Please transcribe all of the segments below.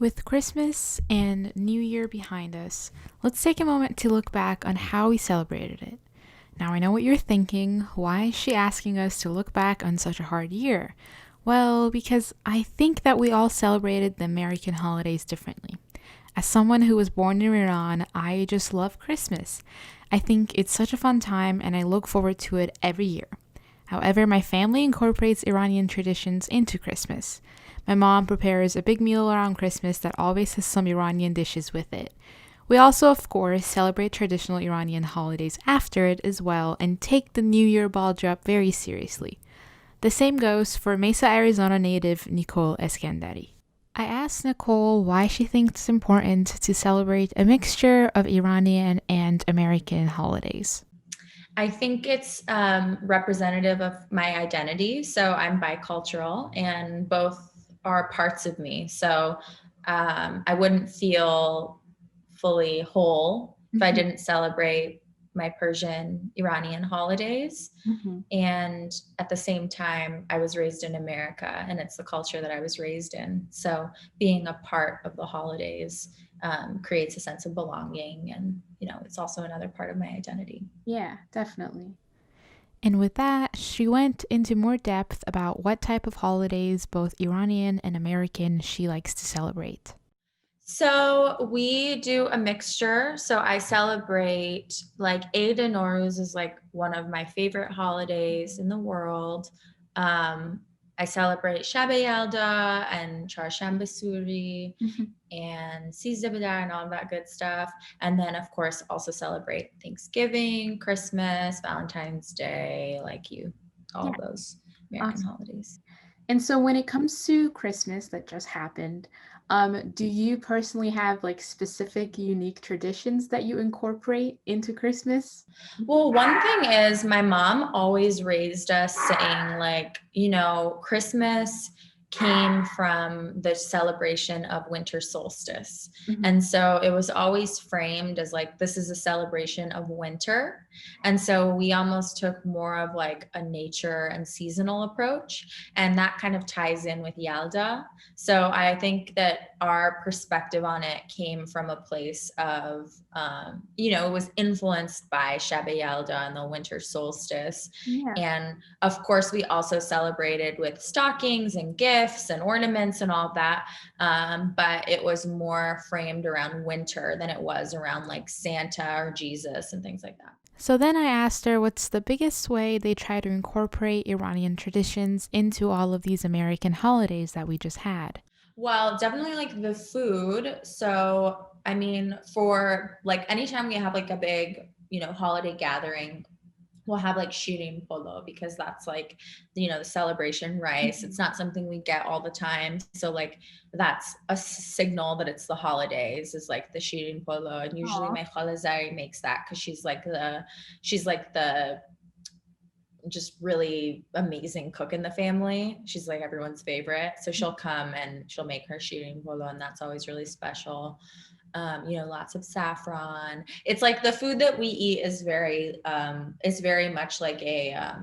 With Christmas and New Year behind us, let's take a moment to look back on how we celebrated it. Now, I know what you're thinking. Why is she asking us to look back on such a hard year? Well, because I think that we all celebrated the American holidays differently. As someone who was born in Iran, I just love Christmas. I think it's such a fun time and I look forward to it every year. However, my family incorporates Iranian traditions into Christmas. My mom prepares a big meal around Christmas that always has some Iranian dishes with it. We also, of course, celebrate traditional Iranian holidays after it as well and take the New Year ball drop very seriously. The same goes for Mesa, Arizona native Nicole Eskandari. I asked Nicole why she thinks it's important to celebrate a mixture of Iranian and American holidays. I think it's representative of my identity. So I'm bicultural and both are parts of me. So I wouldn't feel fully whole if I didn't celebrate my Persian Iranian holidays. And at the same time, I was raised in America and it's the culture that I was raised in. So being a part of the holidays creates a sense of belonging. And, it's also another part of my identity. Yeah, definitely. And with that, she went into more depth about what type of holidays, both Iranian and American, she likes to celebrate. So we do a mixture. So I celebrate like Eid and Nowruz is like one of my favorite holidays in the world. I celebrate Shab Yalda and Charshamba Suri and Sizde Bedar and all that good stuff. And then of course also celebrate Thanksgiving, Christmas, Valentine's Day, all those American holidays. And so when it comes to Christmas that just happened, do you personally have like specific unique traditions that you incorporate into Christmas? Well, one thing is my mom always raised us saying Christmas came from the celebration of winter solstice. And so it was always framed as like, this is a celebration of winter. And so we almost took more of like a nature and seasonal approach. And that kind of ties in with Yalda. So I think that our perspective on it came from a place of, it was influenced by Shab Yalda and the winter solstice. Yeah. And of course, we also celebrated with stockings and gifts and ornaments and all that. But it was more framed around winter than it was around like Santa or Jesus and things like that. So then I asked her what's the biggest way they try to incorporate Iranian traditions into all of these American holidays that we just had. Well, definitely like the food. So, I mean, for like anytime we have like a big, holiday gathering, we'll have like shooting polo because that's like, the celebration rice. It's not something we get all the time. So like that's a signal that it's the holidays is like the shooting polo. And usually my khala Zari makes that because she's like the just really amazing cook in the family. She's like everyone's favorite. So she'll come and she'll make her shooting polo and that's always really special. Lots of saffron. It's like the food that we eat is very much like a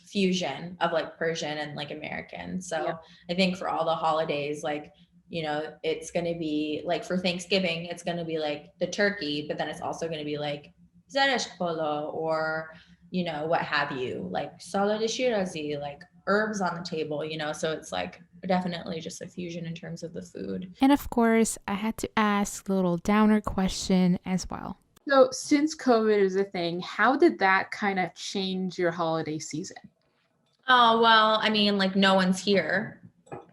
fusion of like Persian and like American. So I think for all the holidays, like, it's going to be like for Thanksgiving, it's going to be like the turkey, but then it's also going to be like zeresh polo or, what have you, like salad shirazi, like herbs on the table, so it's like definitely just a fusion in terms of the food. And of course, I had to ask the little downer question as well. So since COVID is a thing, how did that kind of change your holiday season? Oh, well, I mean, like no one's here.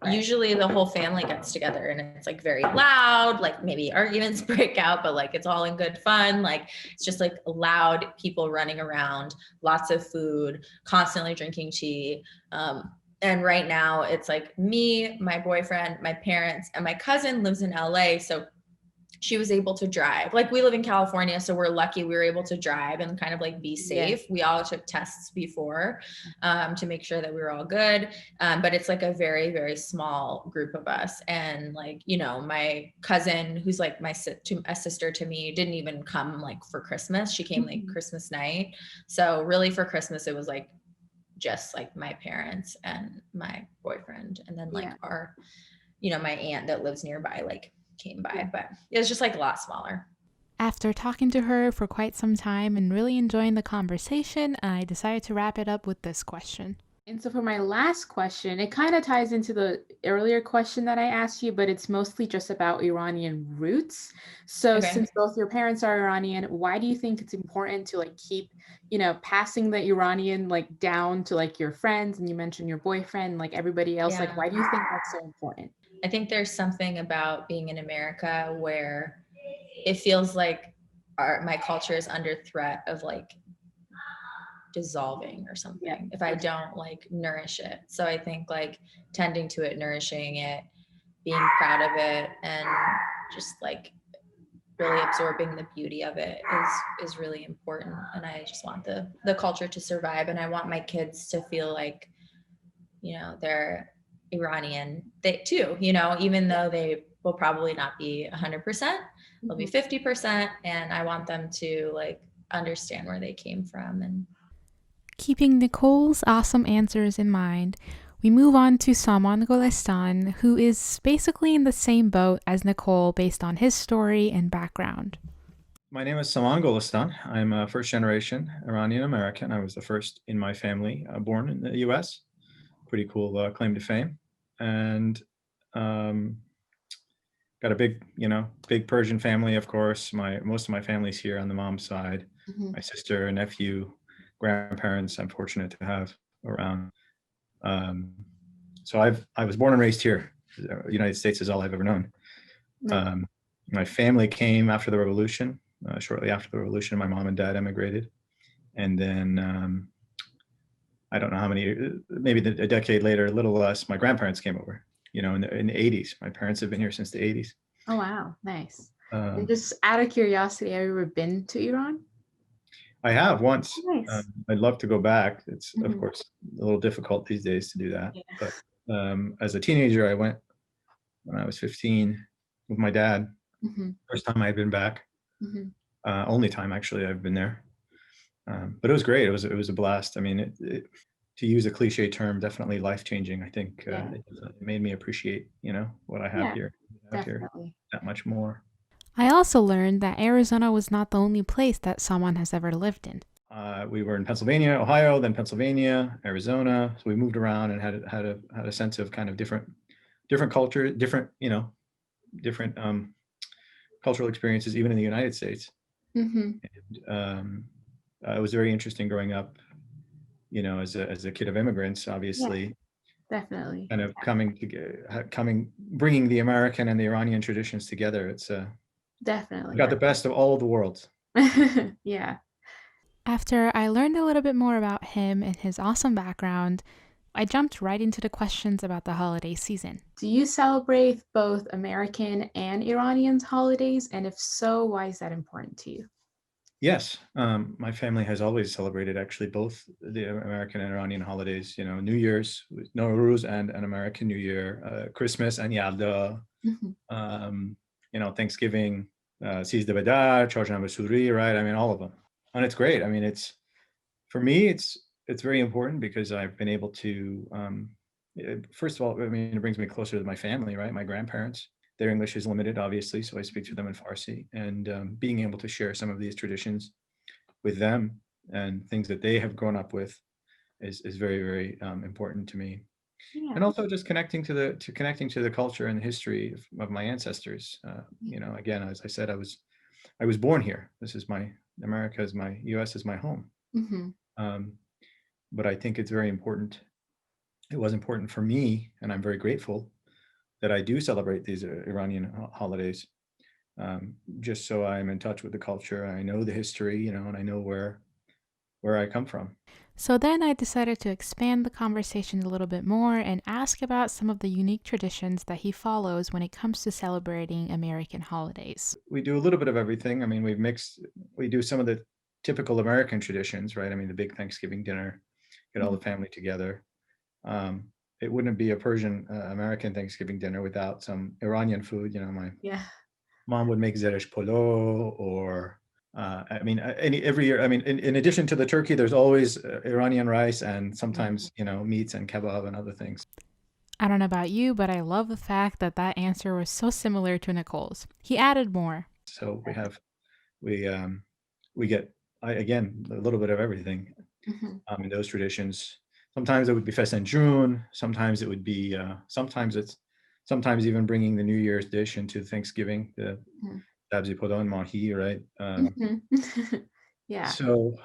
Right. Usually the whole family gets together and it's like very loud, like maybe arguments break out, but like it's all in good fun. Like it's just like loud people running around, lots of food, constantly drinking tea. And right now it's like me, my boyfriend, my parents, and my cousin lives in LA. So she was able to drive. Like we live in California, so we're lucky we were able to drive and kind of like be safe. We all took tests before to make sure that we were all good. But it's like a very, very small group of us. And like, my cousin, who's like a sister to me, didn't even come like for Christmas. She came like Christmas night. So really for Christmas, it was like just like my parents and my boyfriend and then like our my aunt that lives nearby like came by, but it was just like a lot smaller. After talking to her for quite some time and really enjoying the conversation, I decided to wrap it up with this question. And so for my last question, it kind of ties into the earlier question that I asked you, but it's mostly just about Iranian roots. So Okay. since both your parents are Iranian, why do you think it's important to like keep, passing the Iranian like down to like your friends, and you mentioned your boyfriend, like everybody else? Like, why do you think that's so important? I think there's something about being in America where it feels like my culture is under threat of like dissolving or something if I don't like nourish it. So I think like tending to it, nourishing it, being proud of it, and just like really absorbing the beauty of it is really important. And I just want the culture to survive, and I want my kids to feel like they're Iranian too, even though they will probably not be 100%, they'll be 50%, and I want them to like understand where they came from. And keeping Nicole's awesome answers in mind, we move on to Saman Golestan, who is basically in the same boat as Nicole based on his story and background. My name is Saman Golestan. I'm a first generation Iranian American. I was the first in my family born in the US. Pretty cool claim to fame. And got a big Persian family, of course. Most of my family's here on the mom's side. My sister, nephew, grandparents I'm fortunate to have around. So I was born and raised here. The United States is all I've ever known. My family came after the revolution. Shortly after the revolution, my mom and dad emigrated. And then I don't know how many, maybe a decade later, a little less, my grandparents came over, in the 80s. My parents have been here since the 80s. Oh, wow. Nice. And just out of curiosity, have you ever been to Iran? I have once. Nice. I'd love to go back. It's, of course, a little difficult these days to do that. Yeah. But as a teenager, I went when I was 15 with my dad. First time I had been back. Only time, actually, I've been there. But it was great. It was a blast. I mean, to use a cliche term, definitely life-changing. I think it made me appreciate, what I have here. Definitely. That much more. I also learned that Arizona was not the only place that someone has ever lived in. We were in Pennsylvania, Ohio, then Pennsylvania, Arizona. So we moved around and had a sense of kind of different culture, different cultural experiences, even in the United States. And, it was very interesting growing up, as a kid of immigrants, obviously. Definitely. Kind of bringing the American and the Iranian traditions together. It's definitely got the best of all of the worlds. Yeah. After I learned a little bit more about him and his awesome background, I jumped right into the questions about the holiday season. Do you celebrate both American and Iranian holidays? And if so, why is that important to you? Yes, my family has always celebrated actually both the American and Iranian holidays. New Year's, Nowruz, and an American New Year, Christmas and Yalda. Thanksgiving, Siz de Bedar, Chorjan Suri, right? I mean, all of them, and it's great. I mean, for me, it's very important because I've been able to. First of all, I mean, it brings me closer to my family, right? My grandparents. Their English is limited, obviously, so I speak to them in Farsi. And being able to share some of these traditions with them and things that they have grown up with is very, very important to me. Yeah. And also just connecting to the culture and the history of my ancestors. Again, as I said, I was born here. This is America is my U.S. is my home. But I think it's very important. It was important for me, and I'm very grateful that I do celebrate these Iranian holidays, just so I'm in touch with the culture. I know the history, and I know where I come from. So then I decided to expand the conversation a little bit more and ask about some of the unique traditions that he follows when it comes to celebrating American holidays. We do a little bit of everything. I mean, we do some of the typical American traditions, right? I mean, the big Thanksgiving dinner, get all the family together. It wouldn't be a Persian American Thanksgiving dinner without some Iranian food. My mom would make zeresh polo, or every year. I mean, in addition to the turkey, there's always Iranian rice and sometimes meats and kebab and other things. I don't know about you, but I love the fact that that answer was so similar to Nicole's. He added more. So we get again a little bit of everything in those traditions. Sometimes it would be Fest en June. Sometimes it would be sometimes even bringing the New Year's dish into Thanksgiving, the sabzi podon mahi, right? Yeah. So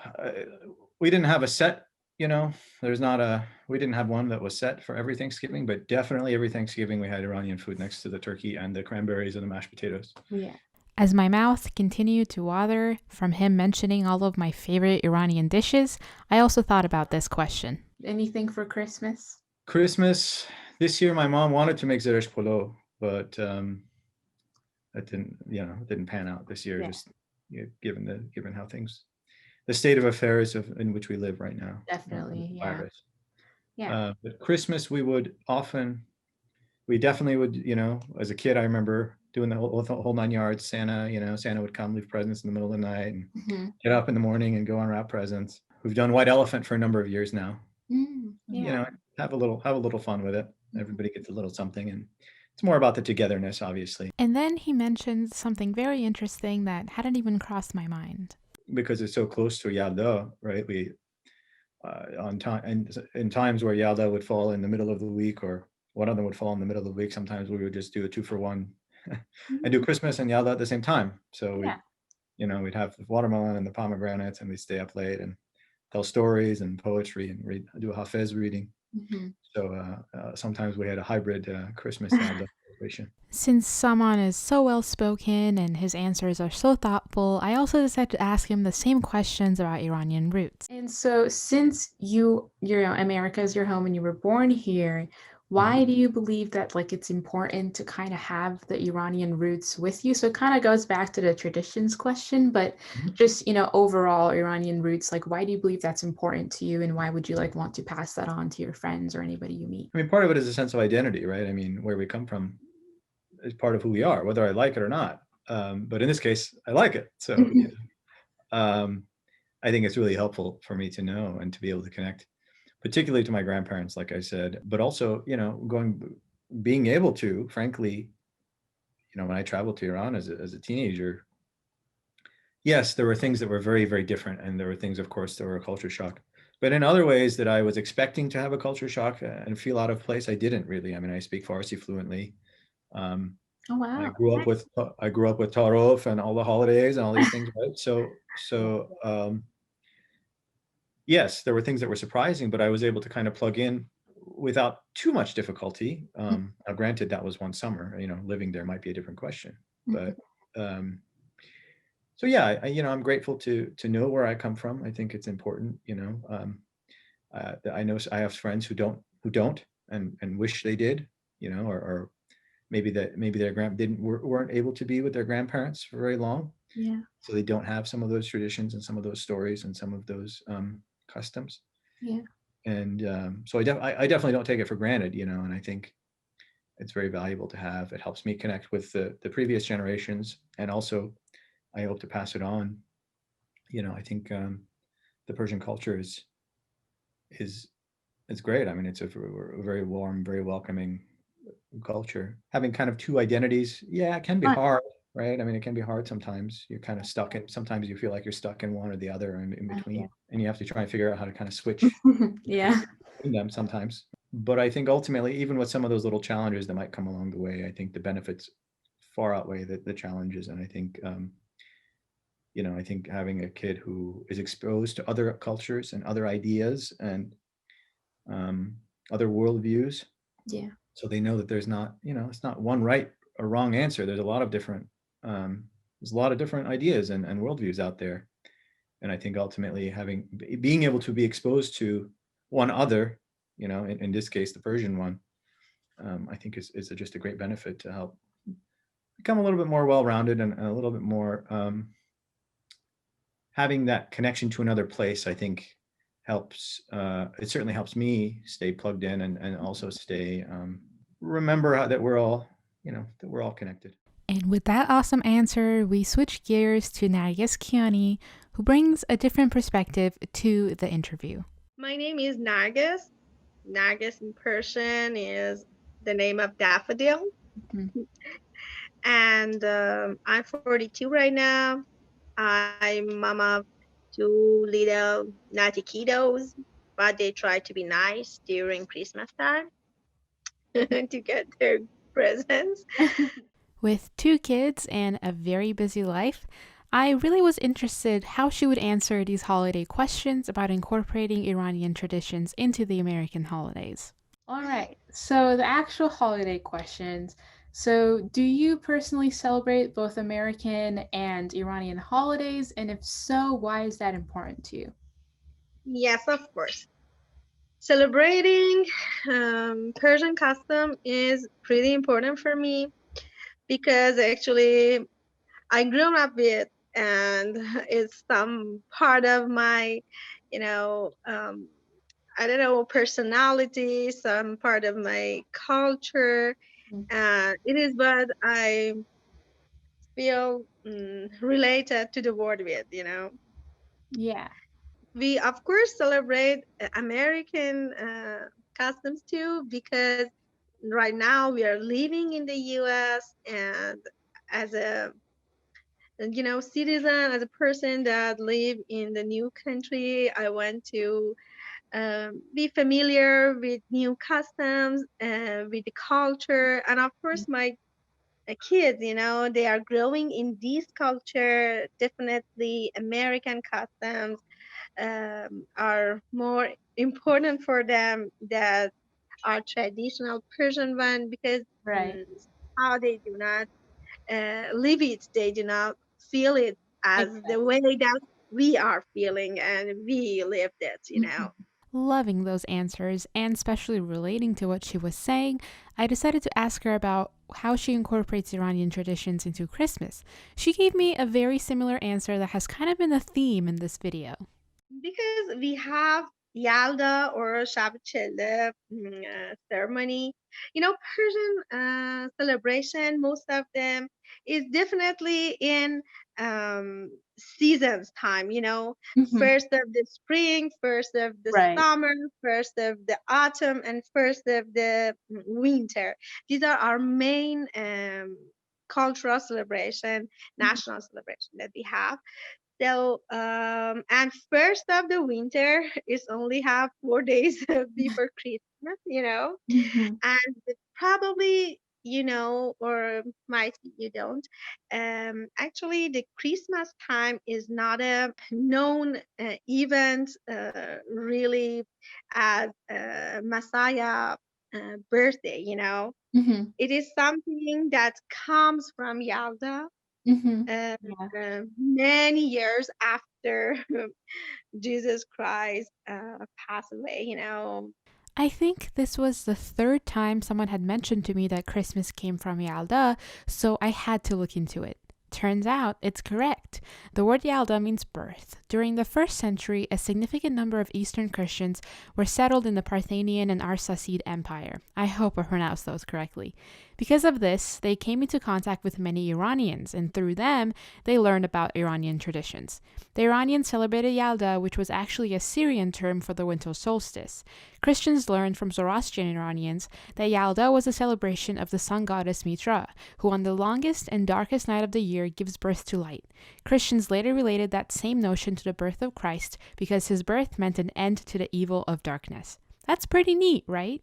we didn't have a set, we didn't have one that was set for every Thanksgiving, but definitely every Thanksgiving we had Iranian food next to the turkey and the cranberries and the mashed potatoes. Yeah. As my mouth continued to water from him mentioning all of my favorite Iranian dishes, I also thought about this question. Anything for Christmas? Christmas, this year my mom wanted to make zeresh polo, but that didn't pan out this year, just given how the state of affairs in which we live right now. Definitely, yeah. Virus. Yeah. But Christmas, we definitely would, as a kid, I remember doing the whole 9 yards. Santa would come, leave presents in the middle of the night, and get up in the morning and go unwrap presents. We've done White Elephant for a number of years now. Yeah. Have a little fun with it. Everybody gets a little something, and it's more about the togetherness, obviously. And then he mentioned something very interesting that hadn't even crossed my mind. Because it's so close to Yalda, right? We on time, and in times where Yalda would fall in the middle of the week, or one of them would fall in the middle of the week, sometimes we would just do a 2-for-1 and do Christmas and Yalda at the same time. So we'd have the watermelon and the pomegranates, and we'd stay up late and tell stories and poetry and do a Hafez reading. So sometimes we had a hybrid Christmas Yalda celebration. Since Saman is so well-spoken and his answers are so thoughtful, I also decided to ask him the same questions about Iranian roots. And so since you're America is your home and you were born here, why do you believe that it's important to kind of have the Iranian roots with you? So it kind of goes back to the traditions question, but just, overall Iranian roots, why do you believe that's important to you, and why would you want to pass that on to your friends or anybody you meet? I mean, part of it is a sense of identity, right? I mean, where we come from is part of who we are, whether I like it or not. But in this case, I like it. So I think it's really helpful for me to know and to be able to connect, particularly to my grandparents, like I said, but also, being able to, frankly, when I traveled to Iran as a teenager, yes, there were things that were very, very different. And there were things, of course, that were a culture shock. But in other ways that I was expecting to have a culture shock and feel out of place, I didn't really. I mean, I speak Farsi fluently. Oh, wow. I grew up with Tarof and all the holidays and all these things, right? So yes, there were things that were surprising, but I was able to kind of plug in without too much difficulty. Now, granted, that was one summer. Living there might be a different question, but so yeah, I'm grateful to know where I come from. I think it's important. I know I have friends who don't and wish they did. Or maybe their weren't able to be with their grandparents for very long. Yeah. So they don't have some of those traditions and some of those stories and some of those customs. Yeah. And so I definitely don't take it for granted, and I think it's very valuable to have. It helps me connect with the previous generations, and also I hope to pass it on. I think the Persian culture is great. I mean, it's a very warm, very welcoming culture. Having kind of two identities, it can be hard, right? I mean, it can be hard sometimes. You're kind of stuck in. Sometimes you feel like you're stuck in one or the other, and in between, and you have to try and figure out how to kind of switch between them sometimes. But I think ultimately, even with some of those little challenges that might come along the way, I think the benefits far outweigh the challenges. And I think I think having a kid who is exposed to other cultures and other ideas and other worldviews, so they know that there's not, it's not one right or wrong answer. There's a lot of different ideas and worldviews out there. And I think ultimately being able to be exposed to one other, in this case, the Persian one, I think is just a great benefit to help become a little bit more well-rounded and a little bit more having that connection to another place. I think helps. It certainly helps me stay plugged in and also stay remember that we're all connected. And with that awesome answer, we switch gears to Nargis Kiani, who brings a different perspective to the interview. My name is Nargis. Nargis in Persian is the name of Daffodil. Mhm. And I'm 42 right now. I'm mama of two little naughty kiddos, but they try to be nice during Christmas time to get their presents. With two kids and a very busy life, I really was interested how she would answer these holiday questions about incorporating Iranian traditions into the American holidays. All right. So the actual holiday questions. So, do you personally celebrate both American and Iranian holidays? And if so, why is that important to you? Yes, of course. Celebrating Persian custom is pretty important for me because actually I grew up with, and it's some part of my, you know, I don't know, personality, some part of my culture. Mm. It is what I feel related to the world with. Yeah. We, of course, celebrate American customs too, because right now we are living in the US, and as a citizen, as a person that live in the new country, I want to be familiar with new customs, with the culture, and of course my kids, they are growing in this culture. Definitely American customs are more important for them than our traditional Persian one, because Right. mm, how they do not live it, they do not feel it as the Exactly. way that we are feeling and we lived it. Mhm. Loving those answers, and especially relating to what she was saying, I decided to ask her about how she incorporates Iranian traditions into Christmas. She gave me a very similar answer that has kind of been a theme in this video. Because we have Yalda or Shab Chelde ceremony. Persian celebration, most of them is definitely in seasons time. Mhm. First of the spring, first of the Right. summer, first of the autumn, and first of the winter. These are our main cultural celebration, Mhm. national celebration that we have. So, and first of the winter is only have 4 days before Christmas. Mhm. And probably, or might be you don't. Actually, the Christmas time is not a known event really as Messiah birthday. Mhm. It is something that comes from Yalda Mhm. uh, Yeah. many years after Jesus Christ passed away. I think this was the third time someone had mentioned to me that Christmas came from Yalda, so I had to look into it. Turns out it's correct. The word Yalda means birth. During the first century, a significant number of Eastern Christians were settled in the Parthenian and Arsacid Empire. I hope I pronounced those correctly. Because of this, they came into contact with many Iranians, and through them, they learned about Iranian traditions. The Iranians celebrated Yalda, which was actually a Syrian term for the winter solstice. Christians learned from Zoroastrian Iranians that Yalda was a celebration of the sun goddess Mitra, who on the longest and darkest night of the year gives birth to light. Christians later related that same notion to the birth of Christ because his birth meant an end to the evil of darkness. That's pretty neat, right?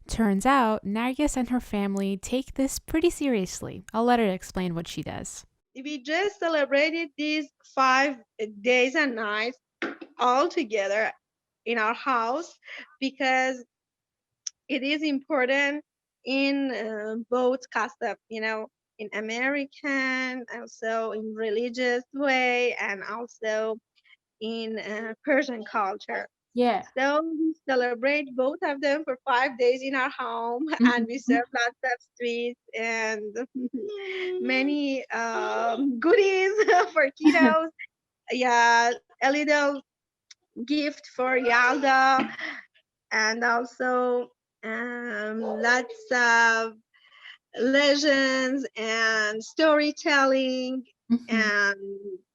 Turns out, Nargis and her family take this pretty seriously. I'll let her explain what she does. We just celebrated these 5 days and nights all together in our house because it is important in both custom, in American, also in religious way, and also in Persian culture. Yeah. So we celebrate both of them for 5 days in our home, and we Mhm. serve lots of sweets and many goodies for kiddos. Yeah, a little gift for Yalda, and also lots of legends and storytelling Mhm. and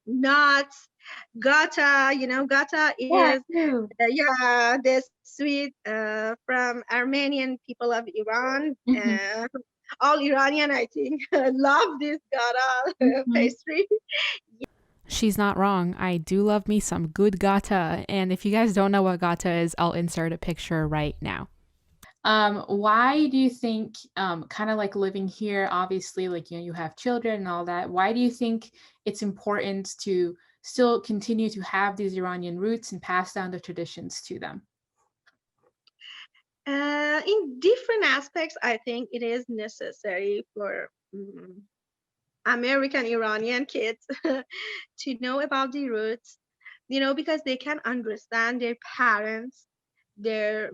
nuts Gata, gata Yeah, is too. yeah, the sweet from Armenian people of Iran. Mhm, All Iranian, I think, love this gata mhm. pastry. She's not wrong. I do love me some good gata. And if you guys don't know what gata is, I'll insert a picture right now. Why do you think, kind of like living here, obviously, like, you have children and all that, why do you think it's important to still continue to have these Iranian roots and pass down the traditions to them? In different aspects, I think it is necessary for American Iranian kids to know about the roots, because they can understand their parents, their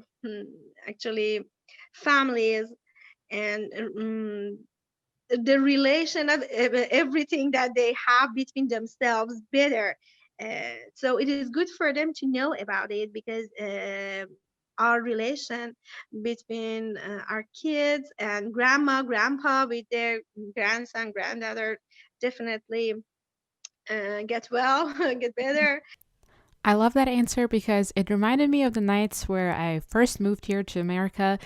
actually families, and the relation of everything that they have between themselves better. So it is good for them to know about it, because our relation between our kids and grandma, grandpa with their grandson, granddaughter definitely get well, get better. I love that answer because it reminded me of the nights where I first moved here to America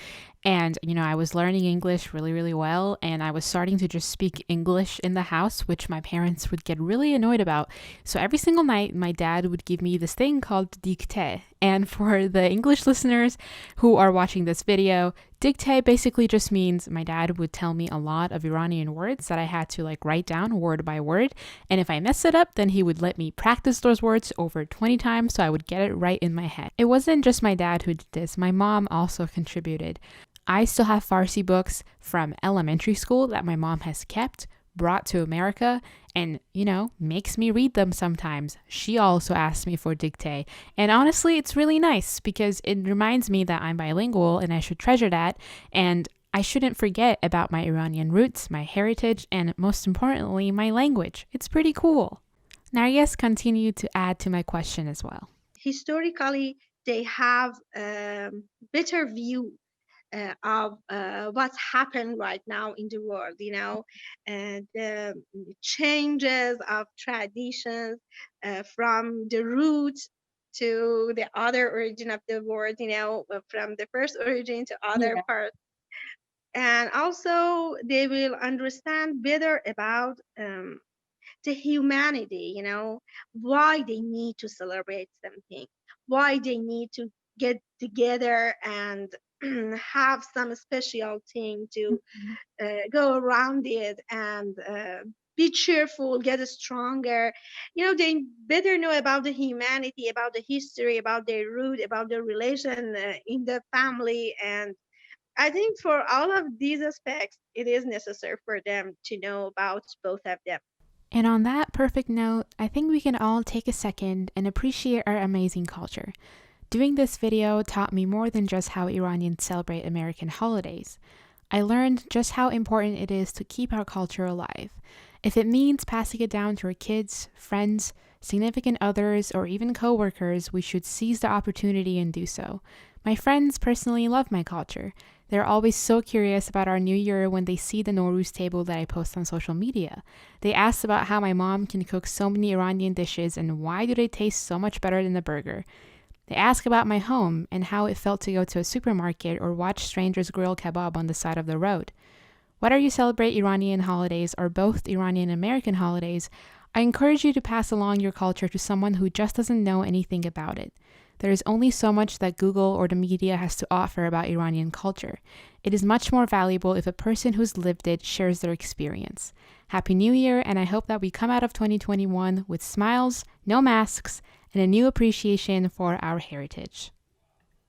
and, I was learning English really, really well. And I was starting to just speak English in the house, which my parents would get really annoyed about. So every single night, my dad would give me this thing called dictée. And for the English listeners who are watching this video, dictée basically just means my dad would tell me a lot of Iranian words that I had to write down word by word. And if I messed it up, then he would let me practice those words over 20 times so I would get it right in my head. It wasn't just my dad who did this, my mom also contributed. I still have Farsi books from elementary school that my mom has kept, brought to America, and, makes me read them sometimes. She also asked me for dictée. And honestly, it's really nice because it reminds me that I'm bilingual and I should treasure that. And I shouldn't forget about my Iranian roots, my heritage, and most importantly, my language. It's pretty cool. Now, yes, continue to add to my question as well. Historically, they have better view of what's happened right now in the world, and the changes of traditions from the root to the other origin of the world, from the first origin to other Yeah. parts. And also, they will understand better about the humanity, why they need to celebrate something, why they need to get together and have some special thing to Mhm. go around it and be cheerful, get stronger. They better know about the humanity, about the history, about their root, about the relation in the family. And I think for all of these aspects, it is necessary for them to know about both of them. And on that perfect note, I think we can all take a second and appreciate our amazing culture. Doing this video taught me more than just how Iranians celebrate American holidays. I learned just how important it is to keep our culture alive. If it means passing it down to our kids, friends, significant others, or even coworkers, we should seize the opportunity and do so. My friends personally love my culture. They're always so curious about our new year when they see the Nowruz table that I post on social media. They ask about how my mom can cook so many Iranian dishes and why do they taste so much better than the burger. They ask about my home and how it felt to go to a supermarket or watch strangers grill kebab on the side of the road. Whether you celebrate Iranian holidays or both Iranian American holidays, I encourage you to pass along your culture to someone who just doesn't know anything about it. There is only so much that Google or the media has to offer about Iranian culture. It is much more valuable if a person who's lived it shares their experience. Happy New Year, and I hope that we come out of 2021 with smiles, no masks, and a new appreciation for our heritage.